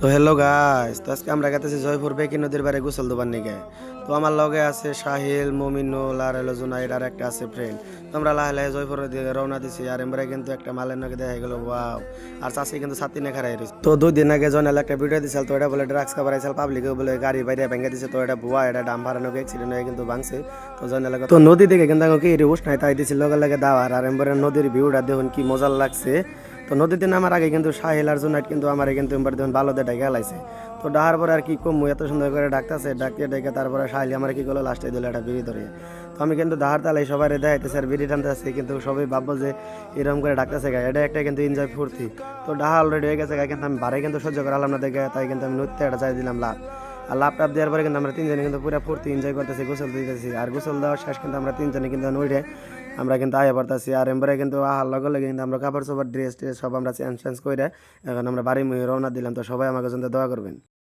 তো hello guys, তো আজকে আমরা গেতেছি জয়পুর বেকি নদীর বারে গোসল দেবার নিগে। তো আমার লগে আছে সাহিল, মমিনুল আর হলো জুনাইদ আর একটা আছে ফ্রেন্ড। তো আমরা লাহে লাহে জয়পুরের দিকে রওনা দিছি। আর এমবারে কিন্তু একটা মালের নাকি দেখা গেল ওয়াও। আর চাষি কিন্তু ছাতি নিয়ে খারাই রয়েছে। তো 2 দিন আগে জয়নাল একটা ভিডিও দিছিল, তো এটা বলে ড্রাগস খাবার আইসাল পাবলিকে বলে গাড়ি বাইরে ভেঙে দিছে। তো এটা ভুয়া, এটা ডাম ভাড়ানো অ্যাক্সিডেন্ট হয়ে কিন্তু ভাঙছে। তো জয়নাল তো নদী থেকে কিন্তু আমাকে এই উস নাই তাই দিছিল লগে লগে দাওয়ার। আর এমবারে নদীর ভিউটা দেখুন কি মজার লাগছে। তো নদীতে নামার আগে কিন্তু সাহিল আর জুনাইদ কিন্তু আমার কিন্তু এবার দেখুন ভালো দিয়ে ডেকে লাইছে। তো ডাহার পরে আর কি কম এত সুন্দর করে ডাকতেছে, ডাকিয়ে ডেকে তারপরে সাহিল আমার কি করলো লাস্টে দিল একটা বিড়ি ধরে। তো আমি কিন্তু ডাহার তালাই সবাই দেখাইতেছে আর বিড়ি টানতেছি, কিন্তু সবাই ভাববো যে এরকম করে ডাকতেছে গায়ে, এটা একটা কিন্তু এনজয় ফুর্তি। তো ডাহা অলরেডি হয়ে গেছে গায়ে, কিন্তু আমি বারে কিন্তু সহ্য করালাম না দেখে, তাই কিন্তু আমি নৃত্য একটা চাই দিলাম লাভ। আর লাভ টাপ দেওয়ার পরে কিন্তু আমরা তিনজনে কিন্তু পুরো ফুর্তি এনজয় করতেছি, গোসল দিতেছি। আর গোসল দেওয়ার শেষ কিন্তু আমরা তিনজনে কিন্তু উঠে আমরা কিন্তু আয়া পড়তেছি। আর এমবারে কিন্তু আহার লগে লগে কিন্তু আমরা কাপড় চোপড় ড্রেস ট্রেস সব আমরা চেঞ্জ চেঞ্জ করে এখন আমরা বাড়ি মুখে রওনা দিলাম। তো সবাই আমাকে জন্য দোয়া করবেন।